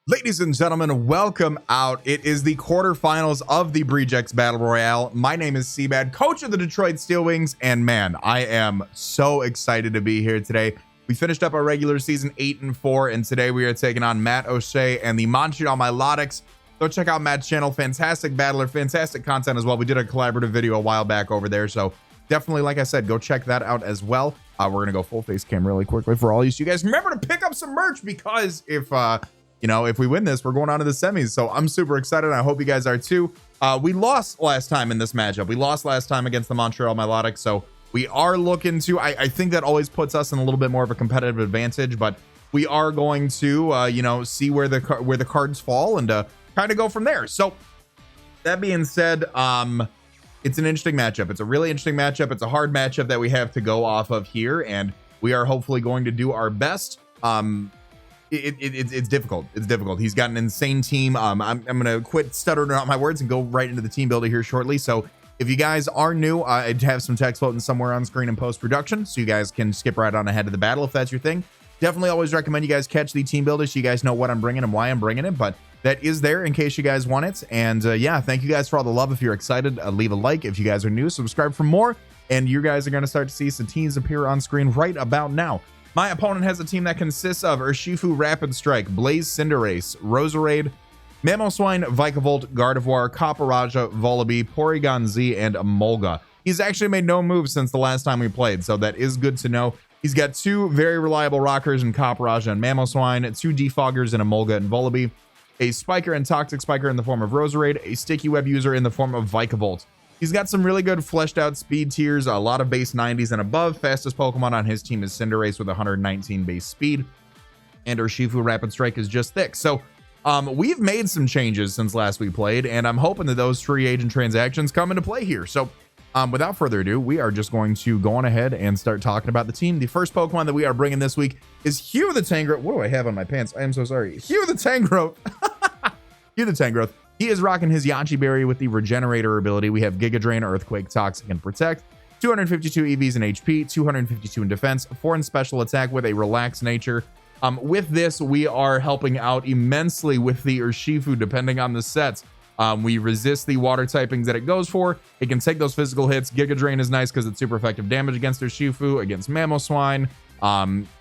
Ladies and gentlemen, welcome out. It is the quarterfinals of the Brejex Battle Royale. My name is CBAD, coach of the Detroit Steelwings, and man, I am so excited to be here today. We finished up our regular season 8-4, and today we are taking on Matt O'Shea and the Montreal Milotics. Go check out Matt's channel. Fantastic battler, fantastic content as well. We did a collaborative video a while back over there, so definitely, like I said, go check that out as well. We're gonna go full face cam really quickly for all you guys. Remember to pick up some merch because if we win this, we're going on to the semis. So I'm super excited. I hope you guys are too. We lost last time in this matchup. We lost last time against the Montreal Milotics. So we are looking to, I think that always puts us in a little bit more of a competitive advantage, but we are going to, see where the cards fall and kind of go from there. So that being said, it's an interesting matchup. It's a really interesting matchup. It's a hard matchup that we have to go off of here, and we are hopefully going to do our best. It's difficult. It's difficult. He's got an insane team. I'm gonna quit stuttering out my words and go right into the team builder here shortly. So if you guys are new, I have some text floating somewhere on screen in post-production, so you guys can skip right on ahead of the battle if that's your thing. Definitely always recommend you guys catch the team builder so you guys know what I'm bringing and why I'm bringing it, but that is there in case you guys want it. And yeah, thank you guys for all the love. If you're excited, leave a like. If you guys are new, subscribe for more, and you guys are going to start to see some teams appear on screen right about now. My opponent has a team that consists of Urshifu Rapid Strike, Blaze Cinderace, Roserade, Mamoswine, Vikavolt, Gardevoir, Copperajah, Volibee, Porygon Z, and Emolga. He's actually made no moves since the last time we played, so that is good to know. He's got two very reliable rockers in Copperajah and Mamoswine, two defoggers in Emolga and Volibee, a spiker and toxic spiker in the form of Roserade, a sticky web user in the form of Vikavolt. He's got some really good fleshed out speed tiers, a lot of base 90s and above. Fastest Pokemon on his team is Cinderace with 119 base speed, and Urshifu Rapid Strike is just thick. So we've made some changes since last we played, and I'm hoping that those free agent transactions come into play here. So without further ado, we are just going to go on ahead and start talking about the team. The first Pokemon that we are bringing this week is Hugh the Tangrowth. What do I have on my pants? I am so sorry. Hugh the Tangrowth. Hugh the Tangrowth. He is rocking his Yachi Berry with the Regenerator ability. We have Giga Drain, Earthquake, Toxic, and Protect. 252 EVs in HP, 252 in defense, 4 in special attack with a relaxed nature. With this, we are helping out immensely with the Urshifu, depending on the sets. We resist the water typings that it goes for. It can take those physical hits. Giga Drain is nice because it's super effective damage against Urshifu, against Mamoswine.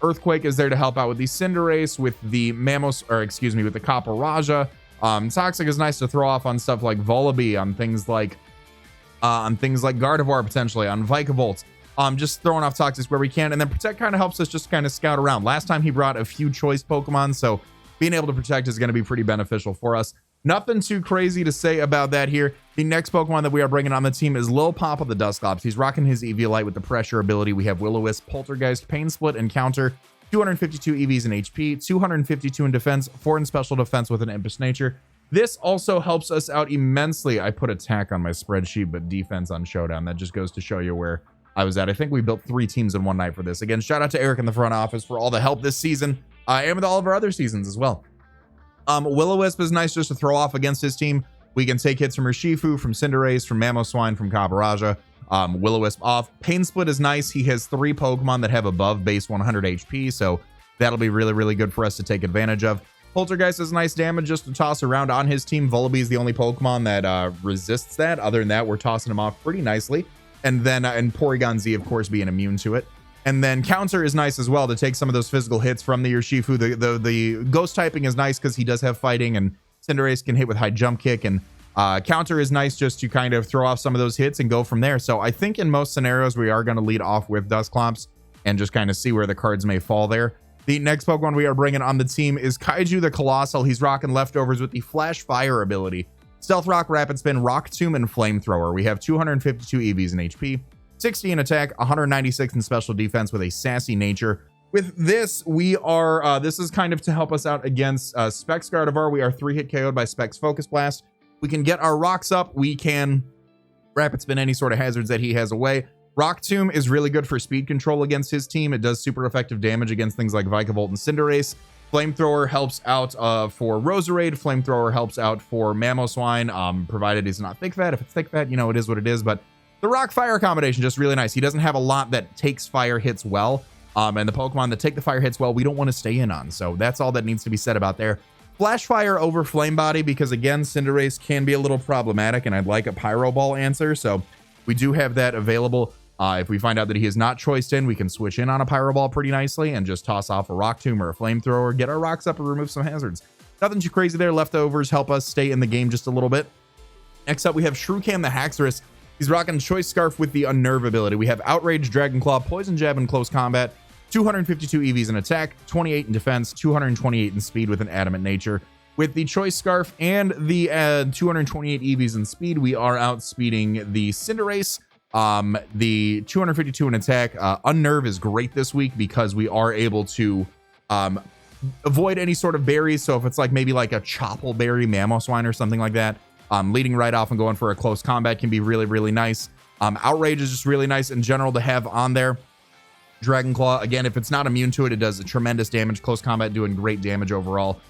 Earthquake is there to help out with the Cinderace, with the with the Copperajah. Toxic is nice to throw off on stuff like Volibee, on things like Gardevoir, potentially on Vikavolt. Just throwing off Toxic where we can, and then Protect kind of helps us just kind of scout around. Last time he brought a few choice Pokemon, so being able to Protect is going to be pretty beneficial for us. Nothing too crazy to say about that here. The next Pokemon that we are bringing on the team is Lil Pop of the Dusclops. He's rocking his Eviolite with the Pressure ability. We have Will-O-Wisp, Poltergeist, Pain Split, and Counter. 252 EVs in HP, 252 in defense, 4 in special defense with an Impish Nature. This also helps us out immensely. I put attack on my spreadsheet, but defense on Showdown. That just goes to show you where I was at. I think we built 3 teams in one night for this. Again, shout out to Eric in the front office for all the help this season, and with all of our other seasons as well. Will-O-Wisp is nice just to throw off against his team. We can take hits from Urshifu, from Cinderace, from Mamoswine, from Copperajah. Will-O-Wisp off. Pain Split is nice. He has 3 Pokemon that have above base 100 HP, so that'll be really, really good for us to take advantage of. Poltergeist is nice damage just to toss around on his team. Volibee is the only Pokemon that resists that. Other than that, we're tossing him off pretty nicely. And then and Porygon Z, of course, being immune to it. And then Counter is nice as well to take some of those physical hits from the Urshifu. The Ghost typing is nice because he does have fighting, and Cinderace can hit with high jump kick, and Counter is nice just to kind of throw off some of those hits and go from there. So I think in most scenarios, we are going to lead off with Dusclops and just kind of see where the cards may fall there. The next Pokemon we are bringing on the team is Kaiju the Colossal. He's rocking leftovers with the Flash Fire ability. Stealth Rock, Rapid Spin, Rock Tomb, and Flamethrower. We have 252 EVs in HP, 60 in attack, 196 in special defense with a sassy nature. With this, we are, this is kind of to help us out against Specs Gardevoir. We are 3-hit KO'd by Specs Focus Blast. We can get our rocks up. We can Rapid Spin any sort of hazards that he has away. Rock Tomb is really good for speed control against his team. It does super effective damage against things like Vikavolt and Cinderace. Flamethrower helps out for Roserade. Flamethrower helps out for Mamoswine, provided he's not thick fat. If it's thick fat, you know, it is what it is. But the rock fire combination, just really nice. He doesn't have a lot that takes fire hits well. And the Pokemon that take the fire hits well, we don't want to stay in on. So that's all that needs to be said about there. Flash Fire over Flame Body, because again, Cinderace can be a little problematic, and I'd like a Pyro Ball answer, so we do have that available. If we find out that he is not choiced in, we can switch in on a Pyro Ball pretty nicely and just toss off a Rock Tomb or a Flamethrower, get our rocks up and remove some hazards. Nothing too crazy there. Leftovers help us stay in the game just a little bit. Next up, we have Shuriken the Haxorus. He's rocking Choice Scarf with the Unnerve ability. We have Outrage, Dragon Claw, Poison Jab in close combat, 252 EVs in attack, 28 in defense, 228 in speed with an Adamant Nature. With the Choice Scarf and the 228 EVs in speed, we are outspeeding the Cinderace. The 252 in attack. Unnerve is great this week because we are able to avoid any sort of berries. So if it's like maybe like a Chople Berry, Mamoswine or something like that, leading right off and going for a close combat can be really, really nice. Outrage is just really nice in general to have on there. Dragon Claw, again, if it's not immune to it, it does a tremendous damage. Close combat doing great damage overall.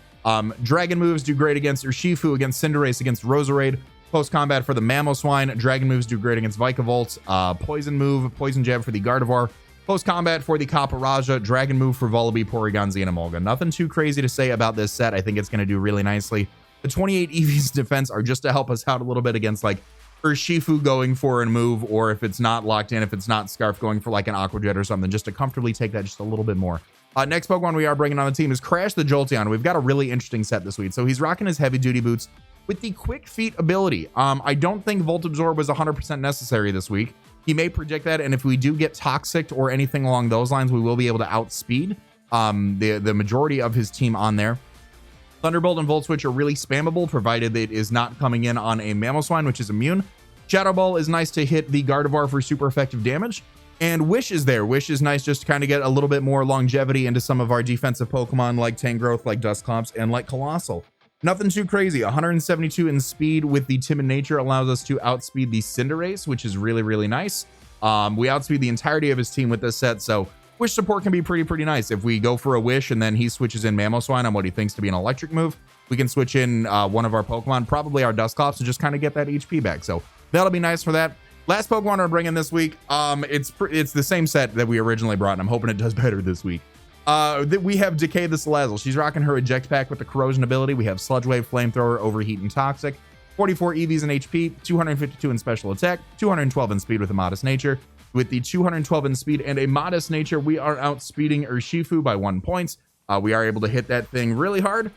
Dragon moves do great against Urshifu, against Cinderace, against Roserade. Close combat for the Mamoswine. Dragon moves do great against Vikavolt. Poison move, Poison Jab for the Gardevoir. Close combat for the Kaparaja. Dragon move for Vullaby, Porygon, Z, and Emolga. Nothing too crazy to say about this set. I think it's going to do really nicely. The 28 EVs defense are just to help us out a little bit against like Urshifu going for a move, or if it's not locked in, if it's not Scarf, going for like an Aqua Jet or something, just to comfortably take that just a little bit more. Next Pokemon we are bringing on the team is Crash the Jolteon. We've got a really interesting set this week. So he's rocking his heavy duty boots with the Quick Feet ability. I don't think Volt Absorb was 100% necessary this week. He may predict that, and if we do get Toxic or anything along those lines, we will be able to outspeed the majority of his team on there. Thunderbolt and Volt Switch are really spammable, provided it is not coming in on a Mamoswine, which is immune. Shadow Ball is nice to hit the Gardevoir for super effective damage. And Wish is there. Wish is nice just to kind of get a little bit more longevity into some of our defensive Pokemon like Tangrowth, like Dusclops, and like Colossal. Nothing too crazy. 172 in speed with the Timid Nature allows us to outspeed the Cinderace, which is really, really nice. We outspeed the entirety of his team with this set, so Wish support can be pretty nice. If we go for a Wish and then he switches in Mamoswine on what he thinks to be an electric move, we can switch in one of our Pokemon, probably our Dusclops, to just kind of get that HP back. So that'll be nice for that. Last Pokemon we're bringing this week, it's the same set that we originally brought, and I'm hoping it does better this week. We have Decay the Salazzle. She's rocking her Eject Pack with the Corrosion ability. We have Sludge Wave, Flamethrower, Overheat, and Toxic. 44 EVs in HP, 252 in Special Attack, 212 in Speed with a Modest Nature. With the 212 in Speed and a Modest Nature, we are outspeeding Urshifu by 1 point. We are able to hit that thing really hard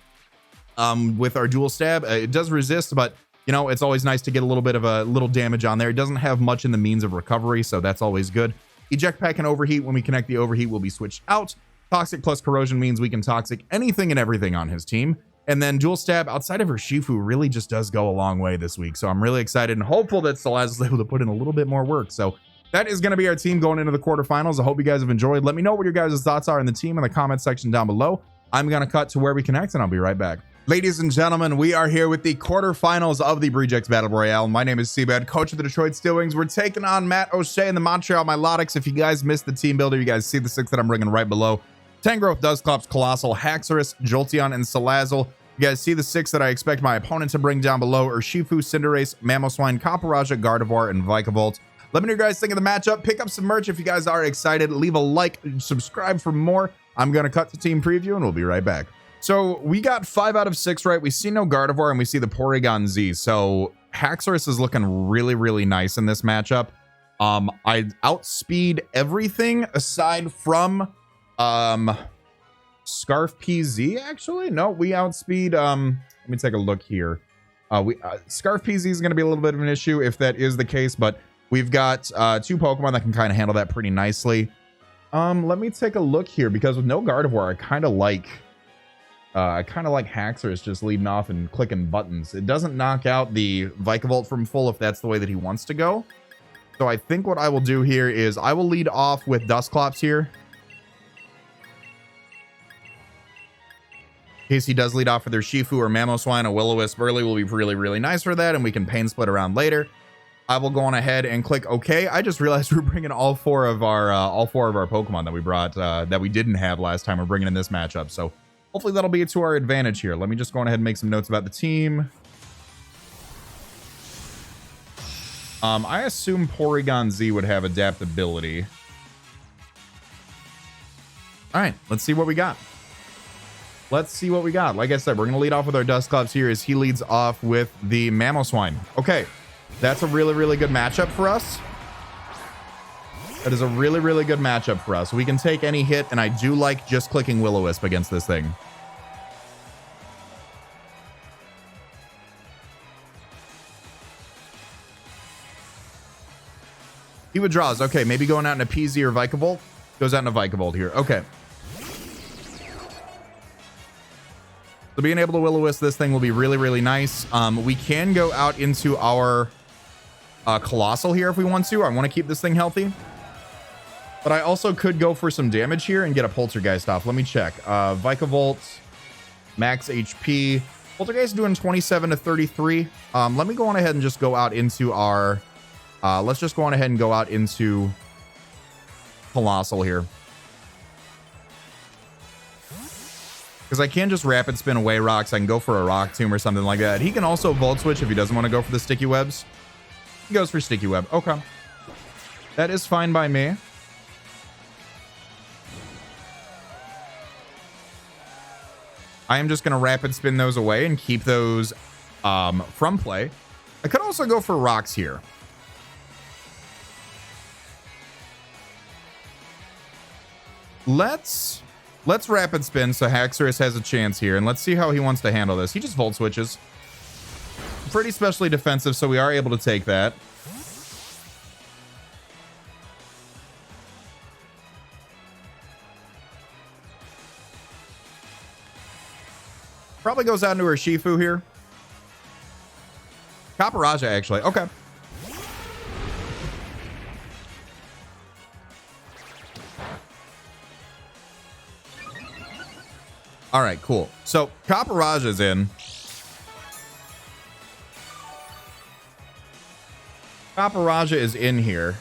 with our Dual Stab. It does resist, but you know, it's always nice to get a little bit of a little damage on there. It doesn't have much in the means of recovery, so that's always good. Eject Pack and Overheat. When we connect the Overheat, will be switched out. Toxic plus Corrosion means we can Toxic anything and everything on his team. And then Dual Stab outside of Urshifu really just does go a long way this week. So I'm really excited and hopeful that Salazzle is able to put in a little bit more work. So that is going to be our team going into the quarterfinals. I hope you guys have enjoyed. Let me know what your guys' thoughts are in the team in the comment section down below. I'm going to cut to where we connect, and I'll be right back. Ladies and gentlemen, we are here with the quarterfinals of the Brejects Battle Royale. My name is CBAD, coach of the Detroit Steel Wings. We're taking on Matt O'Shea and the Montreal Milotics. If you guys missed the team builder, you guys see the 6 that I'm bringing right below. Tangrowth, Dusclops, Colossal, Haxorus, Jolteon, and Salazzle. You guys see the 6 that I expect my opponent to bring down below: Urshifu, Cinderace, Mamoswine, Kaparaja, Gardevoir, and Vikavolt. Let me know what you guys think of the matchup. Pick up some merch if you guys are excited. Leave a like, subscribe for more. I'm going to cut the team preview, and we'll be right back. So we got 5 out of 6 right. We see no Gardevoir, and we see the Porygon Z. So Haxorus is looking really, really nice in this matchup. I outspeed everything aside from Scarf PZ, actually. No, we outspeed. Let me take a look here. Scarf PZ is going to be a little bit of an issue if that is the case, but we've got 2 Pokemon that can kind of handle that pretty nicely. Let me take a look here, because with no Gardevoir, I kind of like Haxorus just leading off and clicking buttons. It doesn't knock out the Vikavolt from full if that's the way that he wants to go. So I think what I will do here is I will lead off with Dusclops here. In case he does lead off with Urshifu or Mamoswine, a Will-O-Wisp early will be really, really nice for that, and we can Pain Split around later. I will go on ahead and click OK. I just realized we're bringing all four of our Pokemon that we brought that we didn't have last time. We're bringing in this matchup, so hopefully that'll be to our advantage here. Let me just go on ahead and make some notes about the team. I assume Porygon Z would have adaptability. All right, let's see what we got. Let's see what we got. Like I said, we're going to lead off with our Dusclops here as he leads off with the Mamoswine. Okay, that's a really, really good matchup for us. That is a really, really good matchup for us. We can take any hit, and I do like just clicking Will-O-Wisp against this thing. He withdraws. Okay, maybe going out in a PZ or Vikavolt. Goes out in a Vikavolt here. Okay. So being able to Will-O-Wisp this thing will be really, really nice. We can go out into our Colossal here if we want to. I want to keep this thing healthy. But I also could go for some damage here and get a Poltergeist off. Let me check. Vikavolt, max HP. Poltergeist doing 27 to 33. Let me go on ahead and just go out into our... let's just go on ahead and go out into Colossal here. Because I can just Rapid Spin away rocks. I can go for a Rock Tomb or something like that. He can also Volt Switch if he doesn't want to go for the Sticky Webs. He goes for Sticky Web. Okay. That is fine by me. I am just going to Rapid Spin those away and keep those from play. I could also go for rocks here. Let's Rapid Spin so Haxorus has a chance here, and let's see how he wants to handle this. He just Volt Switches. Pretty specially defensive, so we are able to take that. Probably goes out into her Shifu here. Caparajah, actually. Okay. All right, cool. So Caparajah's in. Caparajah is in here.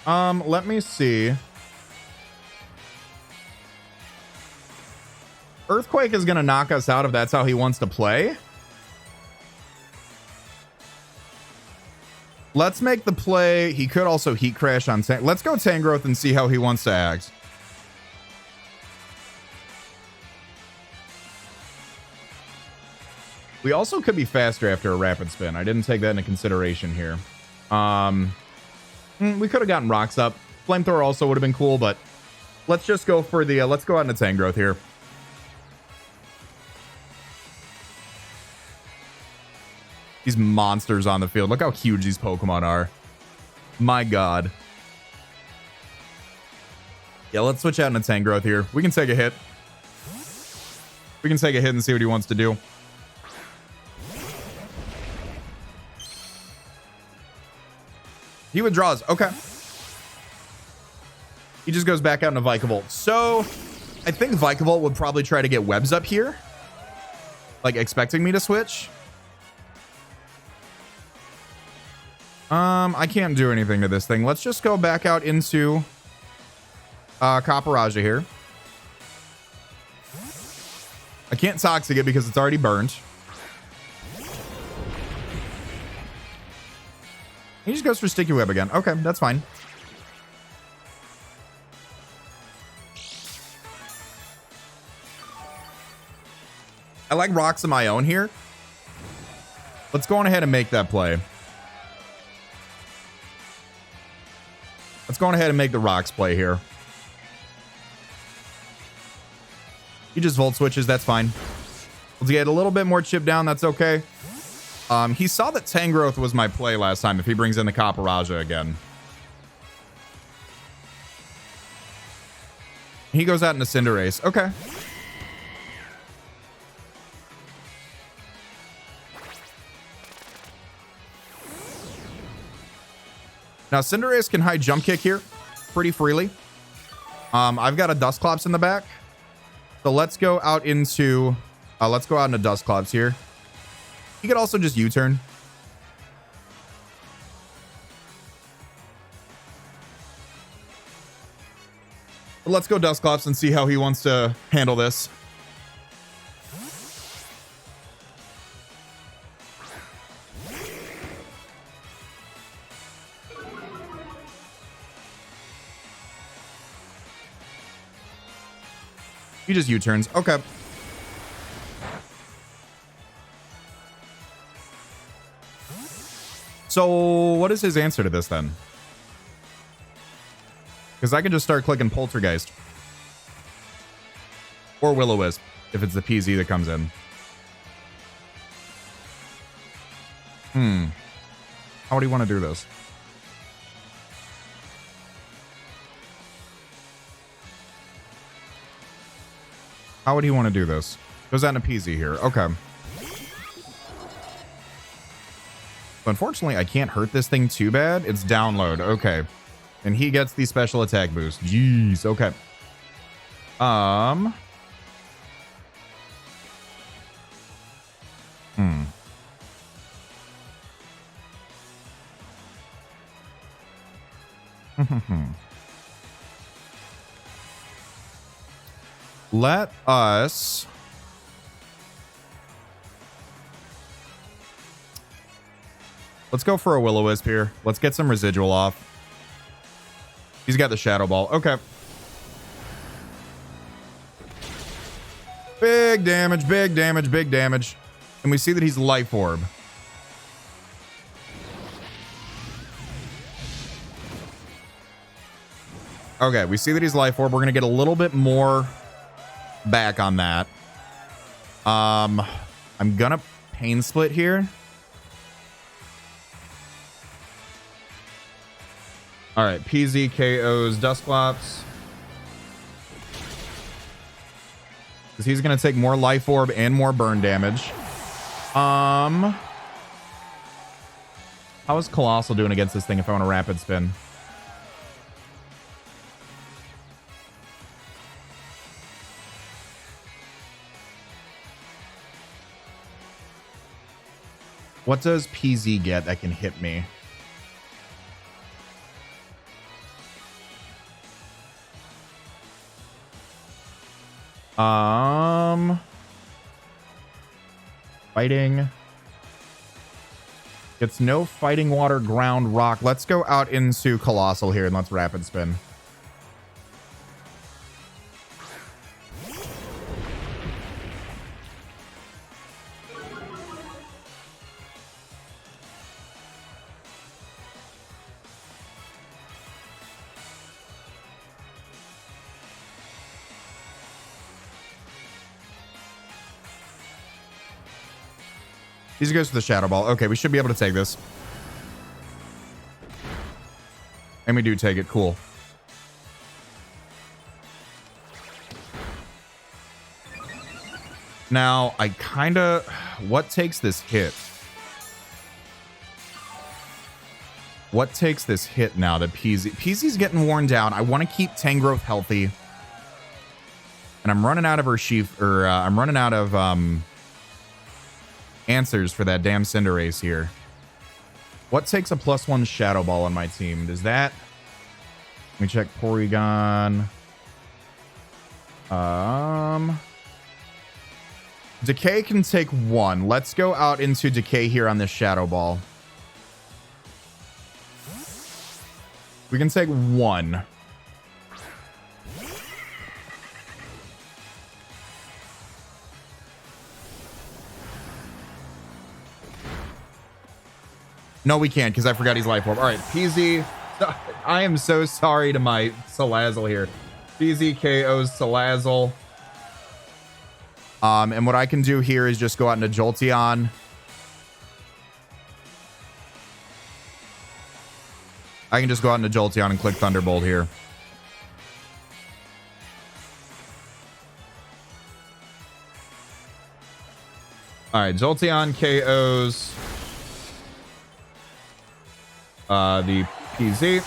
Let me see. Earthquake is going to knock us out if that's how he wants to play. Let's make the play. He could also Heat Crash on Tank. Let's go Tangrowth and see how he wants to act. We also could be faster after a Rapid Spin. I didn't take that into consideration here. We could have gotten rocks up. Flamethrower also would have been cool, but let's just go for the let's go out into Tangrowth here. These monsters on the field. Look how huge these Pokemon are. My God. Yeah, let's switch out into Tangrowth here. We can take a hit. We can take a hit and see what he wants to do. He withdraws. Okay. He just goes back out into Vikavolt. So I think Vikavolt would probably try to get webs up here. Like expecting me to switch. I can't do anything to this thing. Let's just go back out into Caparajah here. I can't Toxic it because it's already burned. He just goes for Sticky Web again. Okay, that's fine. I like rocks of my own here. Let's go on ahead and make that play. Let's go on ahead and make the rocks play here. He just Volt Switches. That's fine. Let's get a little bit more chip down. That's okay. He saw that Tangrowth was my play last time if he brings in the Caparajah again. He goes out into Cinderace. Okay. Now, Cinderace can high jump kick here pretty freely. I've got a Dusclops in the back. So let's go out into Dusclops here. He could also just U-turn. But let's go Dusclops and see how he wants to handle this. He just U-turns. Okay. So what is his answer to this then? Because I could just start clicking Poltergeist. Or Will-O-Wisp, if it's the PZ that comes in. How would he want to do this? How would he want to do this? Goes out in a PZ here. Okay. So unfortunately, I can't hurt this thing too bad. It's download. Okay. And he gets the special attack boost. Jeez. Okay. Let us... Let's go for a Will-O-Wisp here. Let's get some residual off. He's got the Shadow Ball. Okay. Big damage, big damage, big damage. And we see that he's Life Orb. Okay, we see that he's Life Orb. We're going to get a little bit more back on that. I'm going to Pain Split here. All right, PZ KOs Dusclops. Because he's going to take more Life Orb and more burn damage. How is Colossal doing against this thing if I want to Rapid Spin? What does PZ get that can hit me? Fighting. Gets no fighting water, ground, rock. Let's go out into Colossal here and let's Rapid Spin. He goes for the Shadow Ball. Okay, we should be able to take this. And we do take it. Cool. Now, I kind of... What takes this hit? What takes this hit now that PZ... PZ's getting worn down. I want to keep Tangrowth healthy. And I'm running out of Urshifu... Or, I'm running out of, answers for that damn Cinderace here. What takes a +1 Shadow Ball on my team? Does that... Let me check Porygon. Decay can take 1. Let's go out into Decay here on this Shadow Ball. We can take 1. No, we can't because I forgot he's Life Orb. All right, PZ. I am so sorry to my Salazzle here. PZ KOs Salazzle. And what I can do here is just go out into Jolteon. I can just go out into Jolteon and click Thunderbolt here. All right, Jolteon KOs the PZ.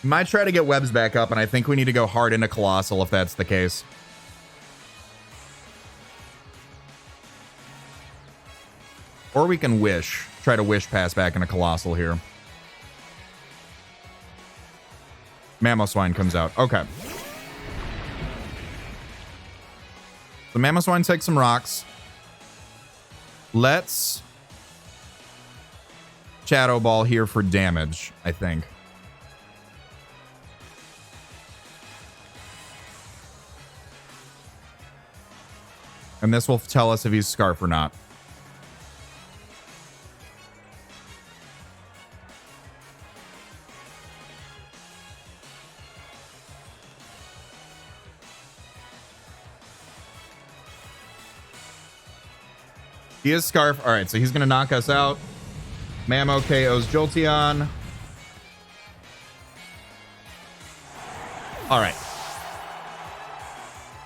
Might try to get Webs back up, and I think we need to go hard into Colossal if that's the case. Or we can Wish. Try to Wish pass back into Colossal here. Mamoswine comes out. Okay. So Mamoswine takes some rocks. Let's Shadow Ball here for damage, I think. And this will tell us if he's Scarf or not. He is Scarf. All right, so he's going to knock us out. Mamo KO's Jolteon. All right.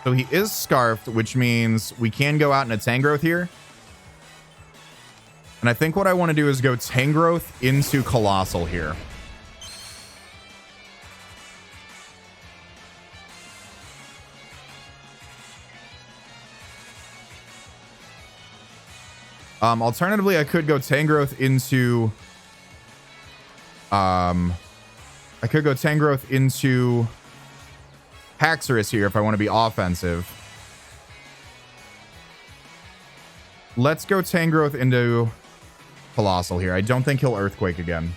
So he is Scarfed, which means we can go out in a Tangrowth here. And I think what I want to do is go Tangrowth into Colossal here. Alternatively, I could go Tangrowth into Haxorus here if I want to be offensive. Let's go Tangrowth into Colossal here. I don't think he'll Earthquake again.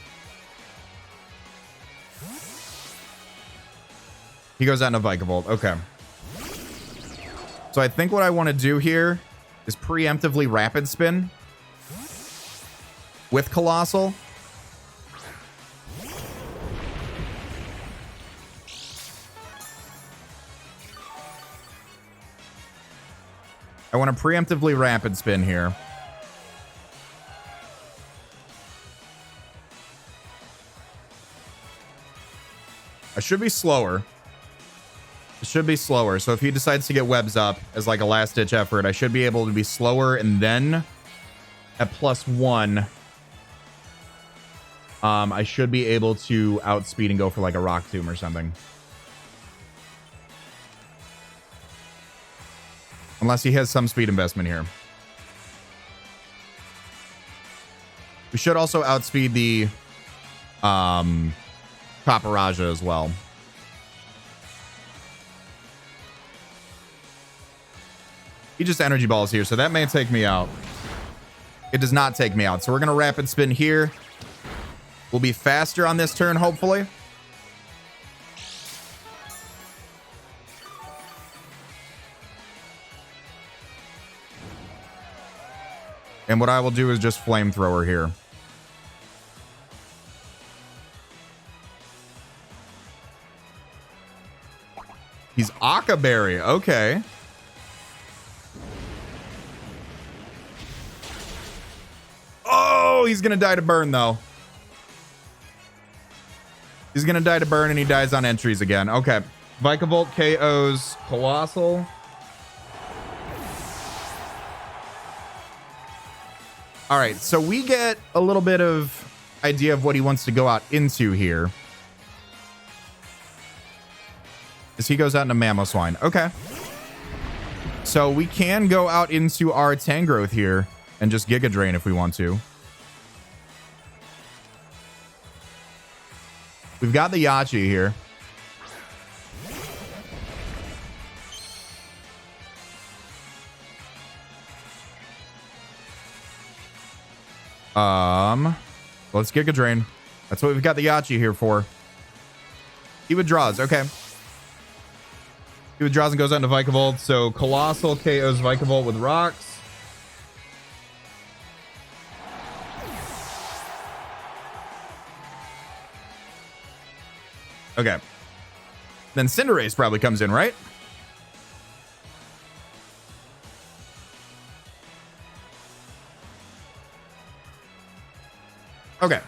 He goes out into Vikavolt. Okay. So I think what I want to do here is preemptively Rapid Spin with Colossal. I want to preemptively Rapid Spin here. I should be slower. It should be slower. So if he decides to get webs up as like a last ditch effort, I should be able to be slower, and then at +1, I should be able to outspeed and go for like a Rock Tomb or something. Unless he has some speed investment here. We should also outspeed the Paparaja as well. He just Energy Balls here, so that may take me out. It does not take me out. So we're going to Rapid Spin here. We'll be faster on this turn, hopefully. And what I will do is just Flamethrower here. He's Akaberry. Okay. Oh, he's going to die to burn, though. He's going to die to burn, and he dies on entries again. Okay. Vikavolt KO's Colossal. All right, so we get a little bit of idea of what he wants to go out into here. As he goes out into Mamoswine. Okay. So we can go out into our Tangrowth here and just Giga Drain if we want to. We've got the Yachi here. Let's Giga Drain. That's what we've got the Yachi here for. He withdraws. Okay. He withdraws and goes out into Vikavolt. So Colossal KOs Vikavolt with rocks. Okay. Then Cinderace probably comes in, right? Okay.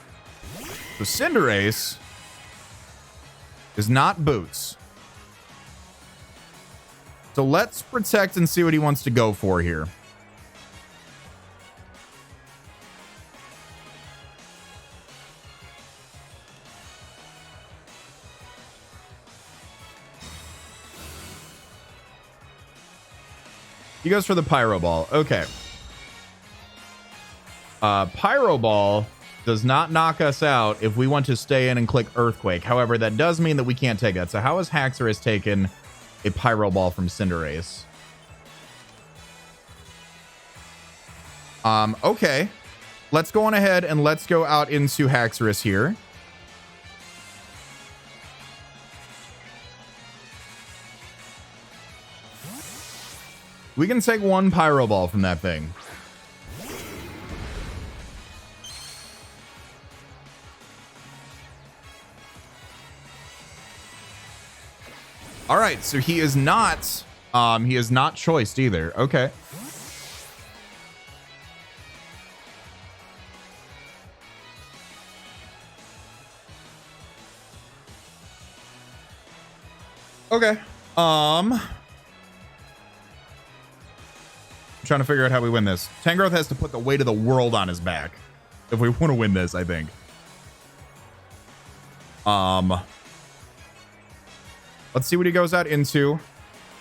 So Cinderace is not Boots. So let's protect and see what he wants to go for here. He goes for the Pyro Ball. Okay. Pyro Ball does not knock us out if we want to stay in and click Earthquake. However, that does mean that we can't take that. So how has Haxorus taken a Pyro Ball from Cinderace? Okay. Let's go on ahead and let's go out into Haxorus here. We can take one pyro ball from that thing. All right, so he is not choiced either. Okay. Okay. I'm trying to figure out how we win this. Tangrowth has to put the weight of the world on his back if we want to win this, I think. Let's see what he goes out into.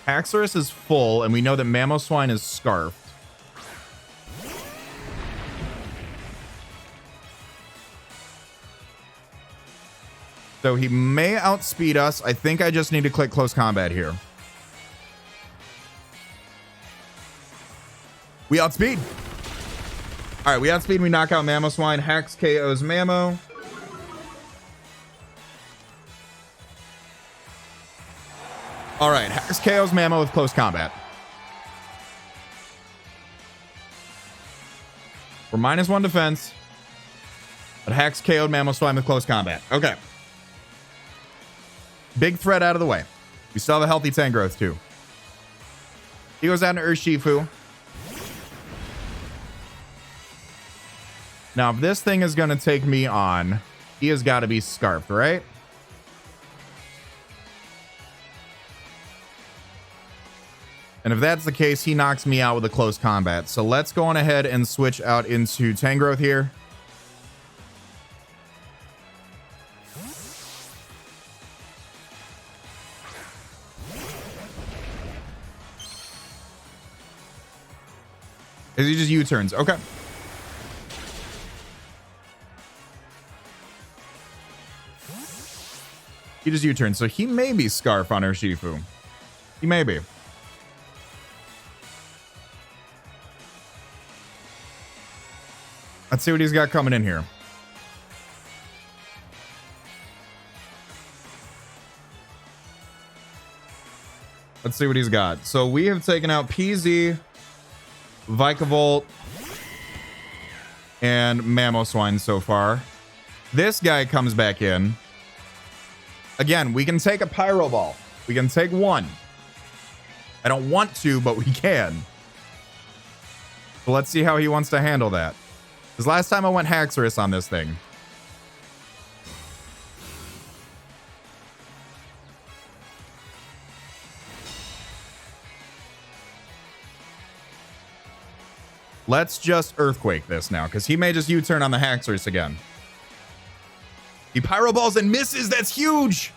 Haxorus is full, and we know that Mamoswine is scarfed. So he may outspeed us. I think I just need to click close combat here. We outspeed. All right, we outspeed. We knock out Mamoswine. Hax KOs Mamo. All right, Hax KOs Mamo with close combat. We're -1 defense, but Hax KO'd Mamoswine with close combat. Okay. Big threat out of the way. We still have a healthy Tangrowth too. He goes out to Urshifu. Now, if this thing is going to take me on, he has got to be scarfed, right? And if that's the case, he knocks me out with a close combat. So let's go on ahead and switch out into Tangrowth here. Is he just U-turns? Okay. He just U-turns. So he may be Scarf on Urshifu. He may be. Let's see what he's got coming in here. Let's see what he's got. So we have taken out PZ, Vikavolt, and Mamoswine so far. This guy comes back in. Again, we can take a Pyro Ball. We can take one. I don't want to, but we can. So let's see how he wants to handle that. Because last time I went Haxorus on this thing. Let's just Earthquake this now, because he may just U-turn on the Haxorus again. He Pyro Balls and misses. That's huge.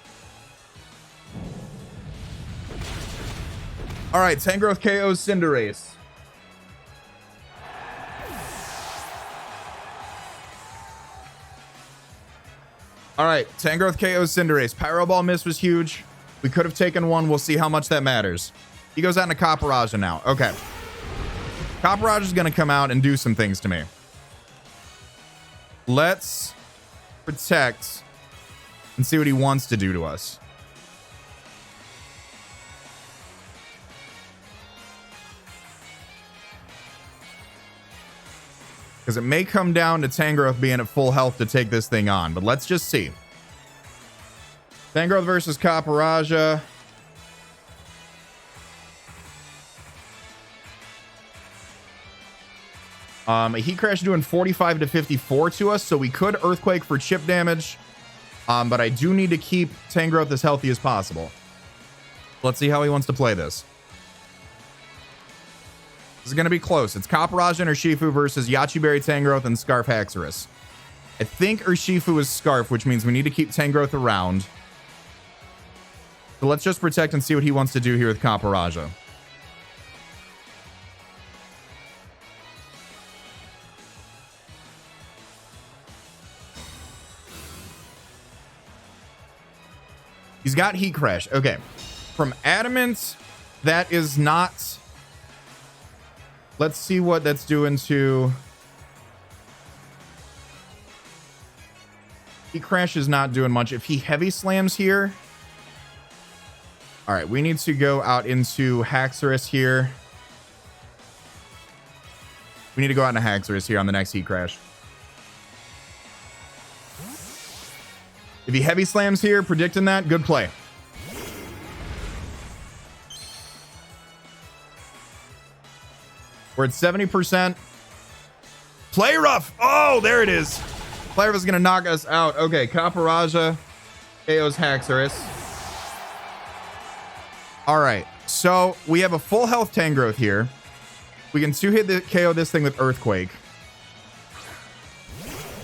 All right, Tangrowth KOs Cinderace. All right, Tangrowth KOs Cinderace. Pyro Ball miss was huge. We could have taken one. We'll see how much that matters. He goes out into Copperaja now. Okay. Copperaja is going to come out and do some things to me. Let's protect and see what he wants to do to us. Because it may come down to Tangrowth being at full health to take this thing on, but let's just see. Tangrowth versus Copperaja. Heat Crash doing 45 to 54 to us, so we could Earthquake for chip damage. But I do need to keep Tangrowth as healthy as possible. Let's see how he wants to play this. This is going to be close. It's Copperaja and Urshifu versus Yachiberry, Tangrowth, and Scarf Haxorus. I think Urshifu is Scarf, which means we need to keep Tangrowth around. So let's just protect and see what he wants to do here with Copperaja. He's got Heat Crash. Okay. From Adamant, that is not... Let's see what that's doing to... Heat Crash is not doing much. If he Heavy Slams here... All right, we need to go out into Haxorus here. We need to go out in a Haxorus here on the next Heat Crash. If he heavy slams here, predicting that, good play. We're at 70%. Play rough. Oh, there it is. Play rough is going to knock us out. Okay, Caparaja KO's Haxorus. All right, so we have a full health Tangrowth here. We can two-hit the KO this thing with Earthquake.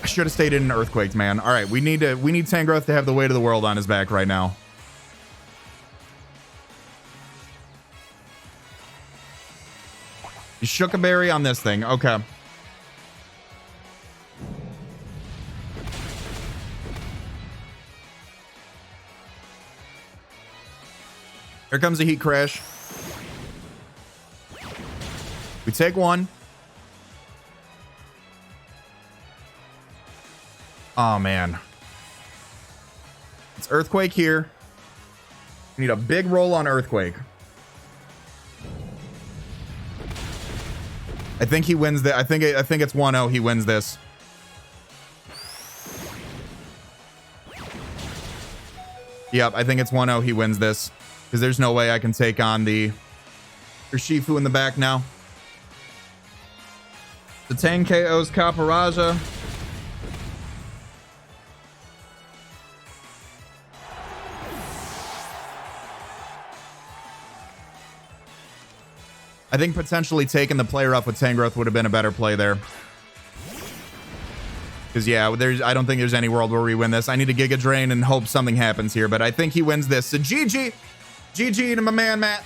I should have stayed in Earthquakes, man. All right, we need Tangrowth to have the weight of the world on his back right now. You shook a berry on this thing. Okay. Here comes a Heat Crash. We take one. Oh, man. It's Earthquake here. We need a big roll on Earthquake. I think he wins the. I think it's 1-0. He wins this. Yep, I think it's 1-0. He wins this. Because there's no way I can take on the Urshifu in the back now. The Tang KO's Caparaja. I think potentially taking the player up with Tangrowth would have been a better play there. Because, yeah, I don't think there's any world where we win this. I need a Giga Drain and hope something happens here. But I think he wins this. So GG. GG to my man, Matt.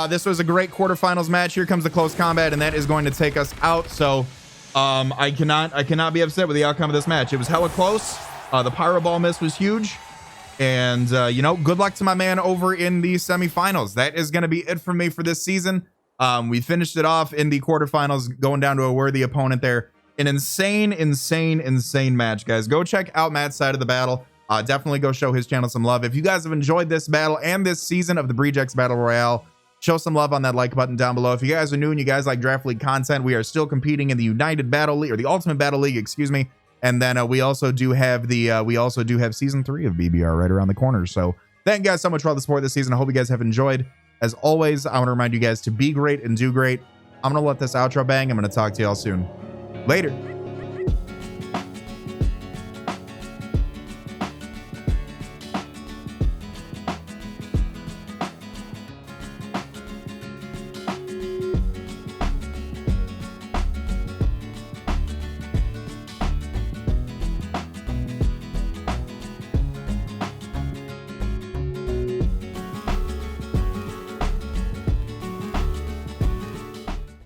This was a great quarterfinals match. Here comes the close combat, and that is going to take us out. So I cannot be upset with the outcome of this match. It was hella close. The Pyro Ball miss was huge. And, you know, good luck to my man over in the semifinals. That is going to be it from me for this season. We finished it off in the quarterfinals, going down to a worthy opponent there. An insane match, guys. Go check out Matt's side of the battle. Definitely go show his channel some love. If you guys have enjoyed this battle and this season of the Breejex Battle Royale, show some love on that like button down below. If you guys are new and you guys like Draft League content, we are still competing in the United Battle League, or the Ultimate Battle League, excuse me. And then we also do have season 3 of BBR right around the corner. So thank you guys so much for all the support this season. I hope you guys have enjoyed. As always, I want to remind you guys to be great and do great. I'm going to let this outro bang. I'm going to talk to y'all soon. Later.